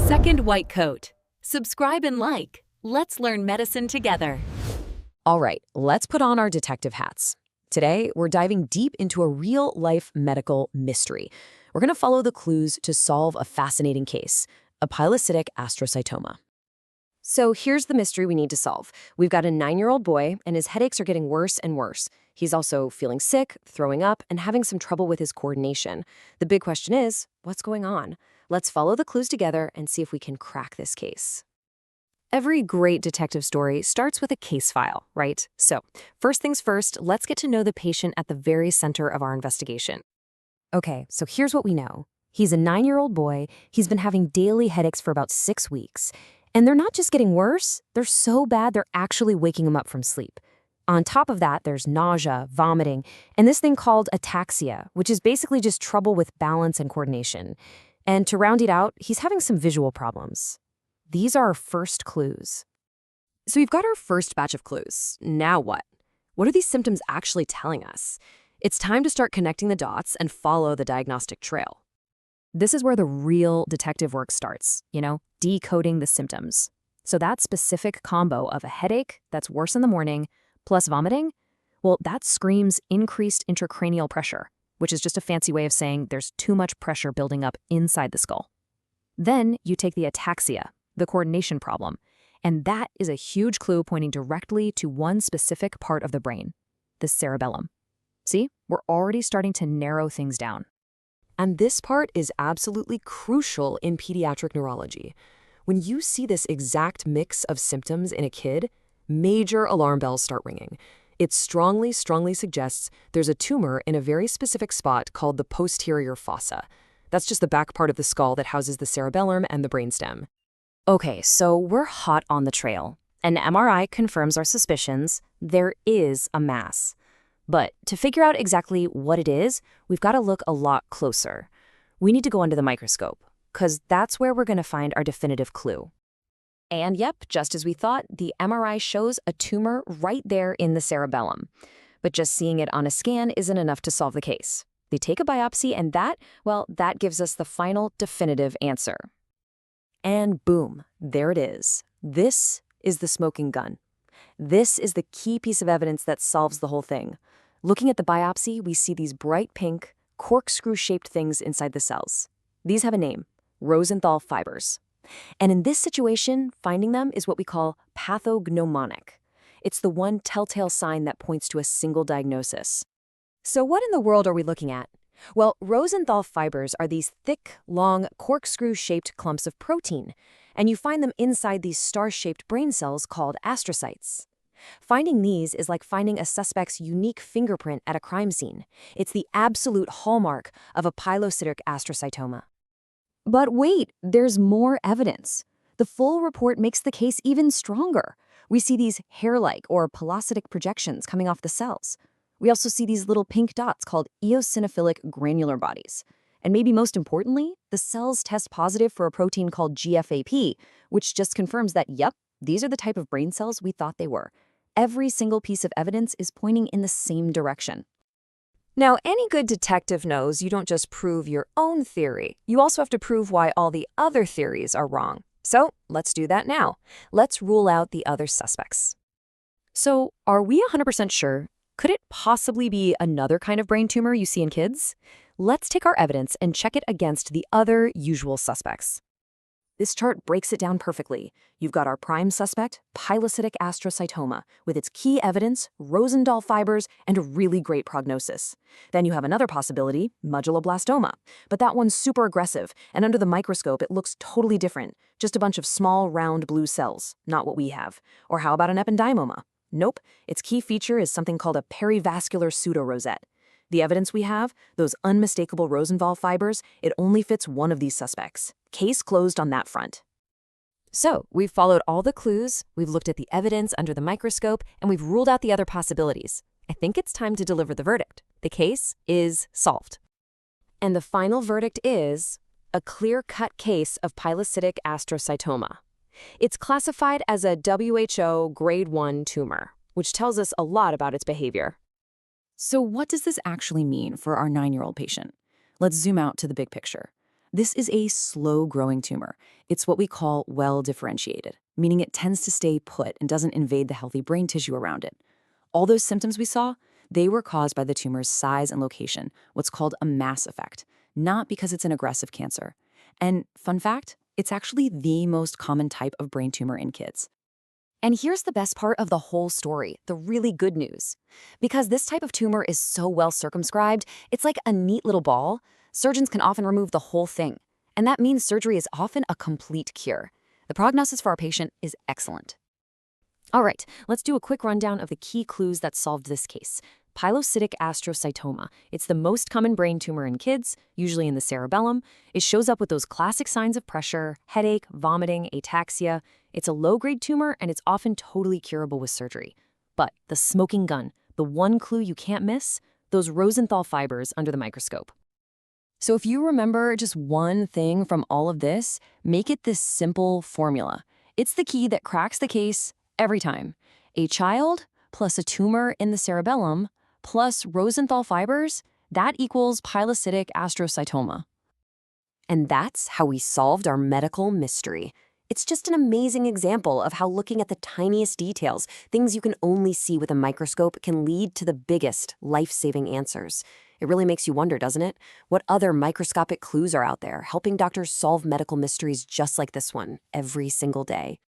Second white coat. Subscribe and like. Let's learn medicine together. All right, let's put on our detective hats. Today, we're diving deep into a real-life medical mystery. We're going to follow the clues to solve a fascinating case, a pilocytic astrocytoma. So here's the mystery we need to solve. We've got a 9-year-old boy, and his headaches are getting worse and worse. He's also feeling sick, throwing up, and having some trouble with his coordination. The big question is, what's going on? Let's follow the clues together and see if we can crack this case. Every great detective story starts with a case file, right? So, first things first, let's get to know the patient at the very center of our investigation. Okay, so here's what we know. He's a 9-year-old boy. He's been having daily headaches for about 6 weeks. And they're not just getting worse, they're so bad they're actually waking him up from sleep. On top of that, there's nausea, vomiting, and this thing called ataxia, which is basically just trouble with balance and coordination. And to round it out, he's having some visual problems. These are our first clues. So we've got our first batch of clues. Now what? What are these symptoms actually telling us? It's time to start connecting the dots and follow the diagnostic trail. This is where the real detective work starts, decoding the symptoms. So that specific combo of a headache that's worse in the morning plus vomiting, well, that screams increased intracranial pressure, which is just a fancy way of saying there's too much pressure building up inside the skull. Then you take the ataxia, the coordination problem, and that is a huge clue pointing directly to one specific part of the brain, the cerebellum. See, we're already starting to narrow things down. And this part is absolutely crucial in pediatric neurology. When you see this exact mix of symptoms in a kid, major alarm bells start ringing. It strongly suggests there's a tumor in a very specific spot called the posterior fossa. That's just the back part of the skull that houses the cerebellum and the brainstem. Okay, so we're hot on the trail. An MRI confirms our suspicions. There is a mass. But to figure out exactly what it is, we've got to look a lot closer. We need to go under the microscope, because that's where we're going to find our definitive clue. And yep, just as we thought, the MRI shows a tumor right there in the cerebellum. But just seeing it on a scan isn't enough to solve the case. They take a biopsy and that gives us the final definitive answer. And boom, there it is. This is the smoking gun. This is the key piece of evidence that solves the whole thing. Looking at the biopsy, we see these bright pink, corkscrew-shaped things inside the cells. These have a name, Rosenthal fibers. And in this situation, finding them is what we call pathognomonic. It's the one telltale sign that points to a single diagnosis. So what in the world are we looking at? Well, Rosenthal fibers are these thick, long, corkscrew-shaped clumps of protein, and you find them inside these star-shaped brain cells called astrocytes. Finding these is like finding a suspect's unique fingerprint at a crime scene. It's the absolute hallmark of a pilocytic astrocytoma. But wait, there's more evidence. The full report makes the case even stronger. We see these hair-like or pilocytic projections coming off the cells. We also see these little pink dots called eosinophilic granular bodies. And maybe most importantly, the cells test positive for a protein called GFAP, which just confirms that, yep, these are the type of brain cells we thought they were. Every single piece of evidence is pointing in the same direction. Now, any good detective knows you don't just prove your own theory. You also have to prove why all the other theories are wrong. So let's do that now. Let's rule out the other suspects. So are we 100% sure? Could it possibly be another kind of brain tumor you see in kids? Let's take our evidence and check it against the other usual suspects. This chart breaks it down perfectly. You've got our prime suspect, pilocytic astrocytoma, with its key evidence, Rosenthal fibers, and a really great prognosis. Then you have another possibility, medulloblastoma. But that one's super aggressive, and under the microscope it looks totally different. Just a bunch of small, round blue cells, not what we have. Or how about an epidymoma? Nope, its key feature is something called a perivascular pseudorosette. The evidence we have, those unmistakable Rosenthal fibers, it only fits one of these suspects. Case closed on that front. So, we've followed all the clues, we've looked at the evidence under the microscope, and we've ruled out the other possibilities. I think it's time to deliver the verdict. The case is solved. And the final verdict is a clear-cut case of pilocytic astrocytoma. It's classified as a WHO Grade 1 tumor, which tells us a lot about its behavior. So what does this actually mean for our 9-year-old patient? Let's zoom out to the big picture. This is a slow-growing tumor. It's what we call well-differentiated, meaning it tends to stay put and doesn't invade the healthy brain tissue around it. All those symptoms we saw, they were caused by the tumor's size and location, what's called a mass effect, not because it's an aggressive cancer. And fun fact, it's actually the most common type of brain tumor in kids. And here's the best part of the whole story, the really good news. Because this type of tumor is so well circumscribed, it's like a neat little ball. Surgeons can often remove the whole thing. And that means surgery is often a complete cure. The prognosis for our patient is excellent. All right, let's do a quick rundown of the key clues that solved this case. Pilocytic astrocytoma. It's the most common brain tumor in kids, usually in the cerebellum. It shows up with those classic signs of pressure, headache, vomiting, ataxia. It's a low-grade tumor, and it's often totally curable with surgery. But the smoking gun, the one clue you can't miss, those Rosenthal fibers under the microscope. So if you remember just one thing from all of this, make it this simple formula. It's the key that cracks the case every time. A child plus a tumor in the cerebellum plus Rosenthal fibers, that equals pilocytic astrocytoma. And that's how we solved our medical mystery. It's just an amazing example of how looking at the tiniest details, things you can only see with a microscope, can lead to the biggest, life-saving answers. It really makes you wonder, doesn't it? What other microscopic clues are out there helping doctors solve medical mysteries just like this one every single day?